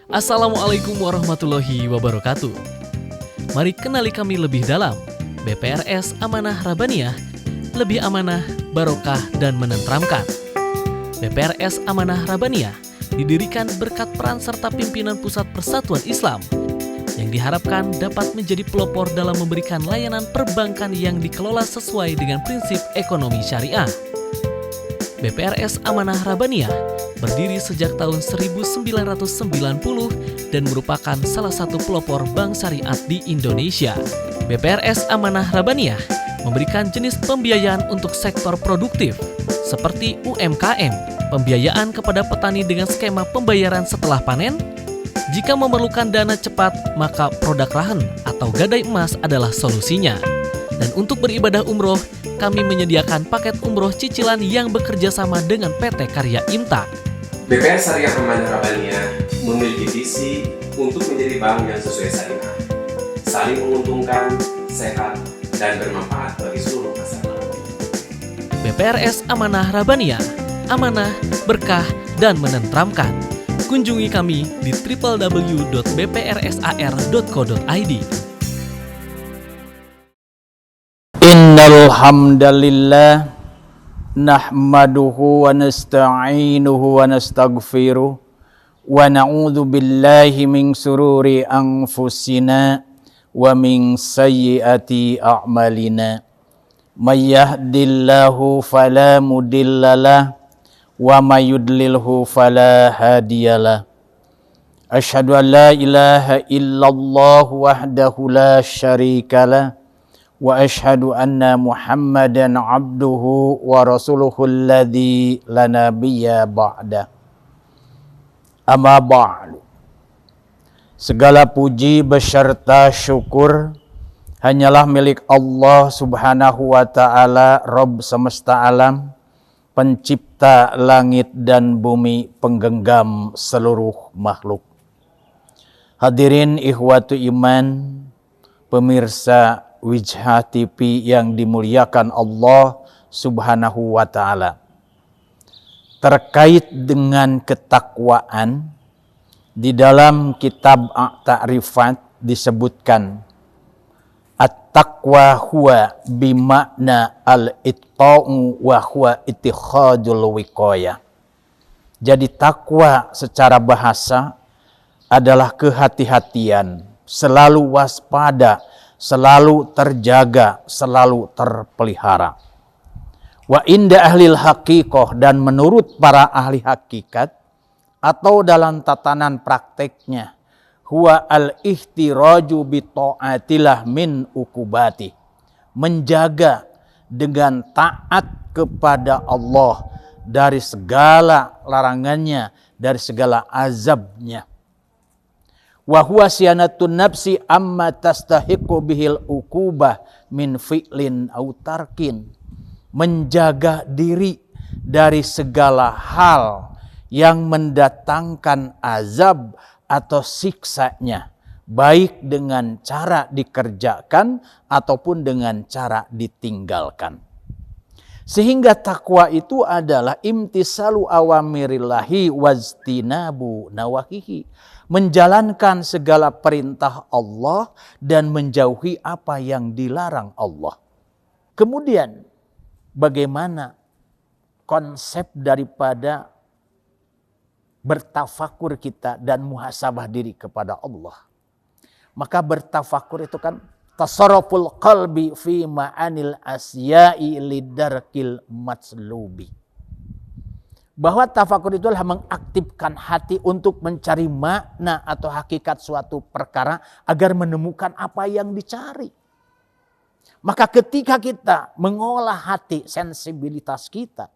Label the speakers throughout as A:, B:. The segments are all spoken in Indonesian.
A: Assalamualaikum warahmatullahi wabarakatuh. Mari kenali kami lebih dalam. BPRS Amanah Rabbaniyah, lebih amanah, barokah, dan menenteramkan. BPRS Amanah Rabbaniyah didirikan berkat peran serta pimpinan Pusat Persatuan Islam yang diharapkan dapat menjadi pelopor dalam memberikan layanan perbankan yang dikelola sesuai dengan prinsip ekonomi syariah. BPRS Amanah Rabbaniyah berdiri sejak tahun 1990 dan merupakan salah satu pelopor bank syariat di Indonesia. BPRS Amanah Rabbaniyah memberikan jenis pembiayaan untuk sektor produktif seperti UMKM, pembiayaan kepada petani dengan skema pembayaran setelah panen. Jika memerlukan dana cepat, maka produk rahen atau gadai emas adalah solusinya. Dan untuk beribadah umroh, kami menyediakan paket umroh cicilan yang bekerja sama dengan PT Karya Imtak.
B: BPR Syariah Amanah Rabbaniyah memiliki visi untuk menjadi bank yang sesuai syariah, saling menguntungkan, sehat, dan bermanfaat bagi seluruh masyarakat.
A: BPRS Amanah Rabbaniyah, amanah, berkah, dan menenteramkan. Kunjungi kami di www.bprsar.co.id.
C: Innal hamdalillah nahmaduhu wa nasta'inuhu wa nastaghfiruh wa na'udzu billahi min sururi anfusina wa min sayyiati a'malina. May yahdihillahu fala mudhillalah wa may yudlilhu fala hadiyalah. Asyhadu an la ilaha illallah wahdahu la syarikalah wa asyhadu anna Muhammadan abduhu wa rasuluhu alladzi la nabiyya ba'da. Amma ba'du. Segala puji beserta syukur hanyalah milik Allah Subhanahu wa taala, Rabb semesta alam, pencipta langit dan bumi, penggenggam seluruh makhluk. Hadirin ikhwatu iman, pemirsa Wijha TV yang dimuliakan Allah Subhanahu wa taala. Terkait dengan ketakwaan, di dalam kitab Ta'rifat disebutkan at-taqwa huwa bimakna al-itta'u wa huwa ittikhadul wiqayah. Jadi takwa secara bahasa adalah kehati-hatian, selalu waspada, selalu terjaga, selalu terpelihara. Wa inda ahlil haqiqah, dan menurut para ahli hakikat atau dalam tatanan prakteknya, huwa al-ihtiraju bi ta'atillah min ukubati, menjaga dengan taat kepada Allah dari segala larangannya, dari segala azabnya. Wa huwa siyanatun nafsi amma tastahiqu bihil uqubah min fi'lin aw tarkin, menjaga diri dari segala hal yang mendatangkan azab atau siksanya, baik dengan cara dikerjakan ataupun dengan cara ditinggalkan. Sehingga takwa itu adalah imtisalu awamirillahi wajtinabu nawahihi, menjalankan segala perintah Allah dan menjauhi apa yang dilarang Allah. Kemudian bagaimana konsep daripada bertafakur kita dan muhasabah diri kepada Allah? Maka bertafakur itu kan tasarruful qalbi fi ma'anil asya'i lidarkil matslubi. Bahwa tafakur itu adalah mengaktifkan hati untuk mencari makna atau hakikat suatu perkara agar menemukan apa yang dicari. Maka ketika kita mengolah hati, sensibilitas kita,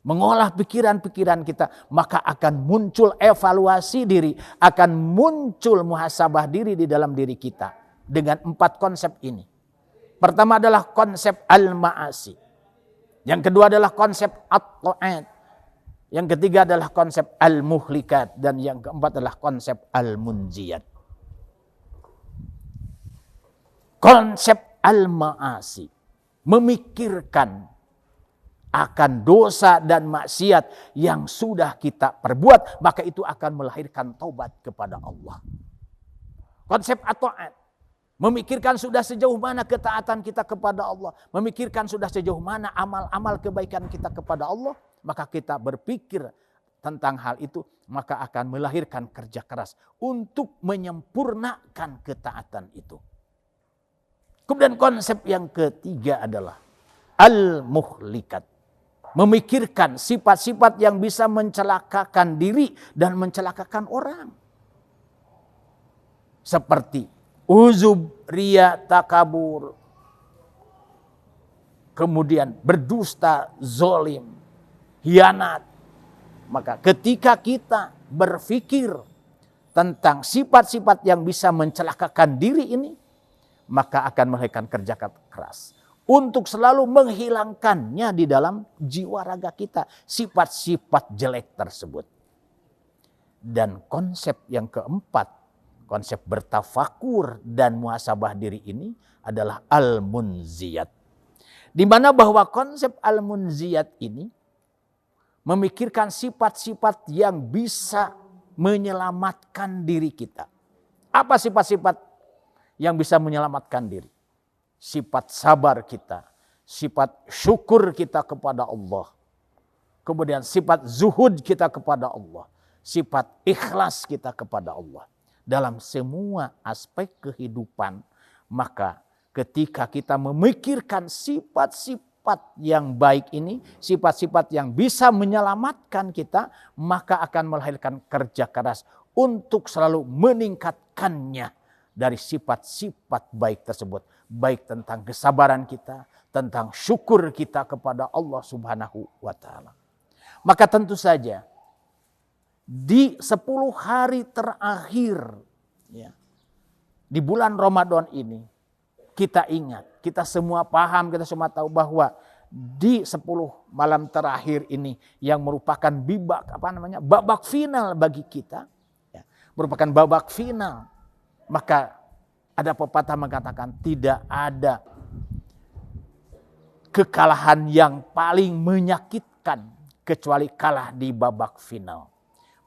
C: mengolah pikiran-pikiran kita, maka akan muncul evaluasi diri, akan muncul muhasabah diri di dalam diri kita dengan 4 konsep ini. Pertama adalah konsep al-ma'asi. Yang kedua adalah konsep at-ta'at. Yang ketiga adalah konsep al-muhlikat. Dan yang keempat adalah konsep al-munjiyat. Konsep al-ma'asi, memikirkan akan dosa dan maksiat yang sudah kita perbuat, maka itu akan melahirkan taubat kepada Allah. Konsep at-ta'at, memikirkan sudah sejauh mana ketaatan kita kepada Allah, memikirkan sudah sejauh mana amal-amal kebaikan kita kepada Allah, maka kita berpikir tentang hal itu, maka akan melahirkan kerja keras untuk menyempurnakan ketaatan itu. Kemudian konsep yang ketiga adalah al-muhlikat. Memikirkan sifat-sifat yang bisa mencelakakan diri dan mencelakakan orang. Seperti uzub, riya, takabur. Kemudian berdusta, zolim, hianat. Maka ketika kita berpikir tentang sifat-sifat yang bisa mencelakakan diri ini, maka akan melahirkan kerja keras untuk selalu menghilangkannya di dalam jiwa raga kita, sifat-sifat jelek tersebut. Dan konsep yang keempat, konsep bertafakur dan muhasabah diri ini adalah al-munziyat. Di mana bahwa konsep al-munziyat ini memikirkan sifat-sifat yang bisa menyelamatkan diri kita. Apa sifat-sifat yang bisa menyelamatkan diri? Sifat sabar kita, sifat syukur kita kepada Allah. Kemudian sifat zuhud kita kepada Allah. Sifat ikhlas kita kepada Allah. Dalam semua aspek kehidupan, maka ketika kita memikirkan sifat-sifat yang baik ini, sifat-sifat yang bisa menyelamatkan kita, maka akan melahirkan kerja keras untuk selalu meningkatkannya dari sifat-sifat baik tersebut. Baik tentang kesabaran kita, tentang syukur kita kepada Allah Subhanahu wa ta'ala. Maka tentu saja di 10 hari terakhir ya, di bulan Ramadan ini, kita ingat, kita semua paham, kita semua tahu bahwa di 10 malam terakhir ini yang merupakan babak final bagi kita, ya, merupakan babak final. Maka ada pepatah mengatakan tidak ada kekalahan yang paling menyakitkan kecuali kalah di babak final.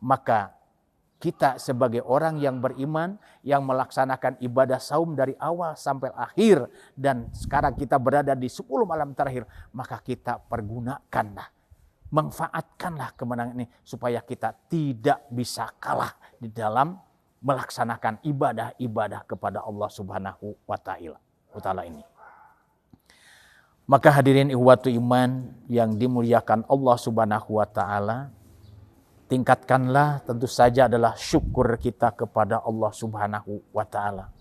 C: Maka kita sebagai orang yang beriman, yang melaksanakan ibadah saum dari awal sampai akhir, dan sekarang kita berada di 10 malam terakhir, maka kita pergunakanlah, manfaatkanlah kemenangan ini supaya kita tidak bisa kalah di dalam melaksanakan ibadah-ibadah kepada Allah Subhanahu wa ta'ala ini. Maka hadirin ikhwatu iman yang dimuliakan Allah Subhanahu wa ta'ala, tingkatkanlah tentu saja adalah syukur kita kepada Allah Subhanahu wa ta'ala.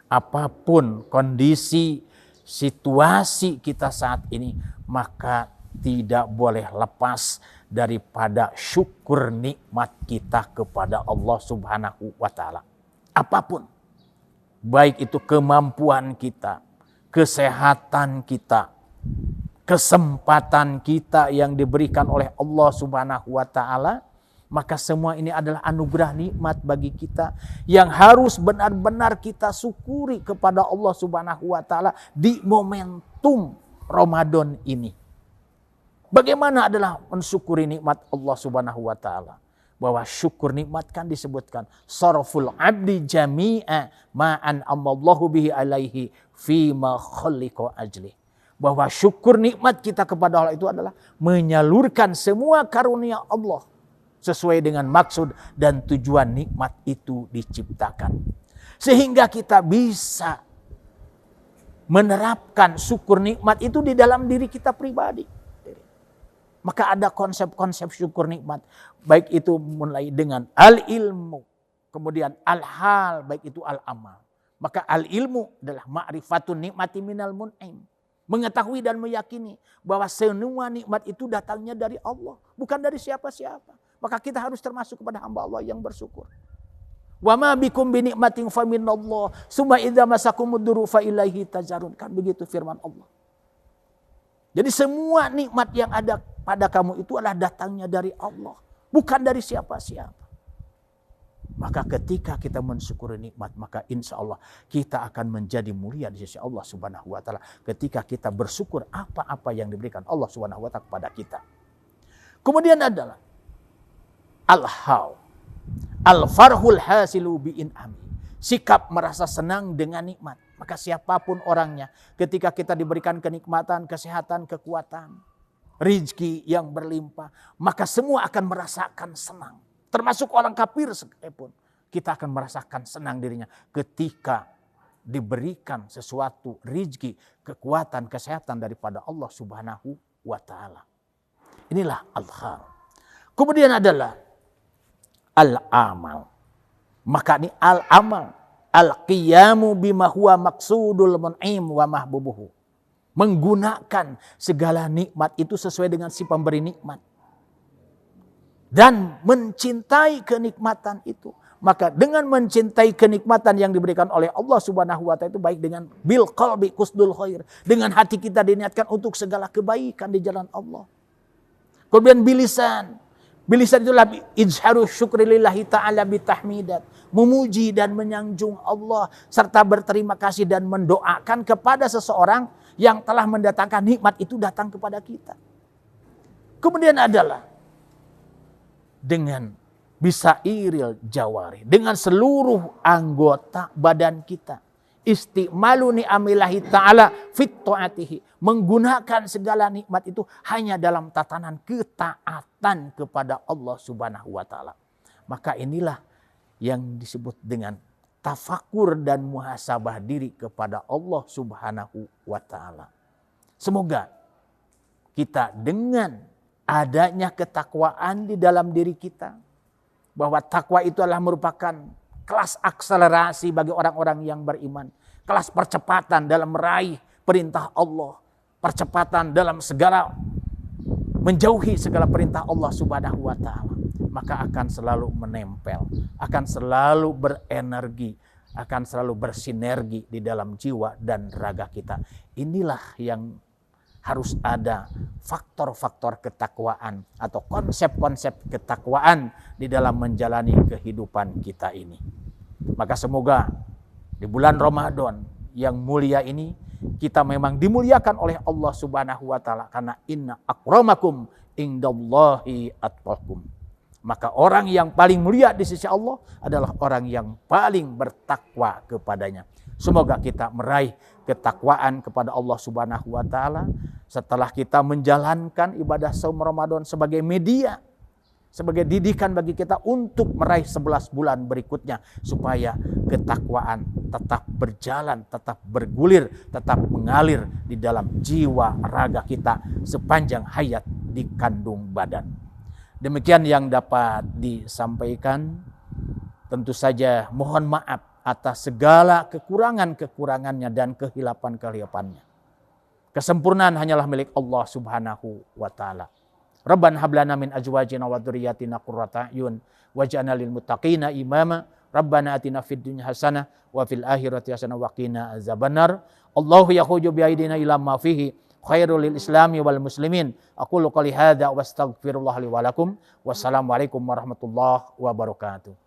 C: Apapun kondisi, situasi kita saat ini, maka tidak boleh lepas daripada syukur nikmat kita kepada Allah Subhanahu wa ta'ala. Apapun, baik itu kemampuan kita, kesehatan kita, kesempatan kita yang diberikan oleh Allah Subhanahu wa ta'ala, maka semua ini adalah anugerah nikmat bagi kita yang harus benar-benar kita syukuri kepada Allah Subhanahu wa ta'ala di momentum Ramadan ini. Bagaimana adalah mensyukuri nikmat Allah Subhanahu wa ta'ala? Bahwa syukur nikmat kan disebutkan sarful abdi jami'a ma'an amallahu bihi alaihi fima khalliqa ajli. Bahwa syukur nikmat kita kepada Allah itu adalah menyalurkan semua karunia Allah sesuai dengan maksud dan tujuan nikmat itu diciptakan. Sehingga kita bisa menerapkan syukur nikmat itu di dalam diri kita pribadi. Maka ada konsep-konsep syukur nikmat. Baik itu mulai dengan al-ilmu. Kemudian al-hal, baik itu al-amal. Maka al-ilmu adalah ma'rifatun nikmati minal mun'im. Mengetahui dan meyakini bahwa semua nikmat itu datangnya dari Allah. Bukan dari siapa-siapa. Maka kita harus termasuk kepada hamba Allah yang bersyukur. Wa ma bikum bi nikmatin fa minallah. Summa idza masakumud duru fa ilaihi tajarun. Kan begitu firman Allah. Jadi semua nikmat yang ada pada kamu itu adalah datangnya dari Allah. Bukan dari siapa-siapa. Maka ketika kita mensyukuri nikmat, maka insya Allah kita akan menjadi mulia di sisi Allah Subhanahu wa Ta'ala. Ketika kita bersyukur apa-apa yang diberikan Allah Subhanahu wa Ta'ala kepada kita. Kemudian adalah al-haw, al-farhul hasilu bi'in'ami. Sikap merasa senang dengan nikmat. Maka siapapun orangnya, ketika kita diberikan kenikmatan, kesehatan, kekuatan, rezeki yang berlimpah, maka semua akan merasakan senang. Termasuk orang kafir sekalipun, kita akan merasakan senang dirinya ketika diberikan sesuatu rezeki, kekuatan, kesehatan daripada Allah Subhanahu wa Ta'ala. Inilah al-hal. Kemudian adalah al-amal. Maka ini al-amal, al-qiyamu bima huwa maksudul mun'im wa mahbubuhu. Menggunakan segala nikmat itu sesuai dengan si pemberi nikmat. Dan mencintai kenikmatan itu. Maka dengan mencintai kenikmatan yang diberikan oleh Allah Subhanahu wa Ta'ala itu baik dengan bil qalbi qusdul khair. Dengan hati kita diniatkan untuk segala kebaikan di jalan Allah. Kemudian bilisan. Bilisan itulah izharu syukri lillahi ta'ala bitahmidat. Memuji dan menyanjung Allah. Serta berterima kasih dan mendoakan kepada seseorang yang telah mendatangkan nikmat itu datang kepada kita. Kemudian adalah dengan bisa iril jawari, dengan seluruh anggota badan kita. Istimalu ni'amillahi ta'ala fit ta'atihi. Menggunakan segala nikmat itu hanya dalam tatanan ketaatan kepada Allah Subhanahu wa Ta'ala. Maka inilah yang disebut dengan tafakur dan muhasabah diri kepada Allah Subhanahu wa Ta'ala. Semoga kita dengan adanya ketakwaan di dalam diri kita, bahwa takwa itu adalah merupakan kelas akselerasi bagi orang-orang yang beriman, kelas percepatan dalam meraih perintah Allah, percepatan dalam segala menjauhi segala perintah Allah Subhanahu wa Ta'ala. Maka akan selalu menempel, akan selalu berenergi, akan selalu bersinergi di dalam jiwa dan raga kita. Inilah yang harus ada faktor-faktor ketakwaan atau konsep-konsep ketakwaan di dalam menjalani kehidupan kita ini. Maka semoga di bulan Ramadan yang mulia ini kita memang dimuliakan oleh Allah Subhanahu wa Ta'ala, karena inna akramakum indallahi atqakum. Maka orang yang paling mulia di sisi Allah adalah orang yang paling bertakwa kepadanya. Semoga kita meraih ketakwaan kepada Allah Subhanahu wa Ta'ala setelah kita menjalankan ibadah saum Ramadan sebagai media, sebagai didikan bagi kita untuk meraih 11 bulan berikutnya, supaya ketakwaan tetap berjalan, tetap bergulir, tetap mengalir di dalam jiwa raga kita sepanjang hayat di kandung badan. Demikian yang dapat disampaikan. Tentu saja mohon maaf atas segala kekurangan-kekurangannya dan kehilapan-kehilapannya. Kesempurnaan hanyalah milik Allah Subhanahu wa Ta'ala. Rabbana hab lana min azwajina wa dzurriyyatina qurrata a'yun waj'alna lil muttaqina imama. Rabbana atina fid dunya hasanah wa fil akhirati hasanah wa qina azabannar. Allahu yahuju bi aidina ila ma fihi khairul lil islami wal muslimin. Aqulu qouli hadza wa astaghfirullah li wa lakum. Wassalamu alaikum warahmatullahi wabarakatuh.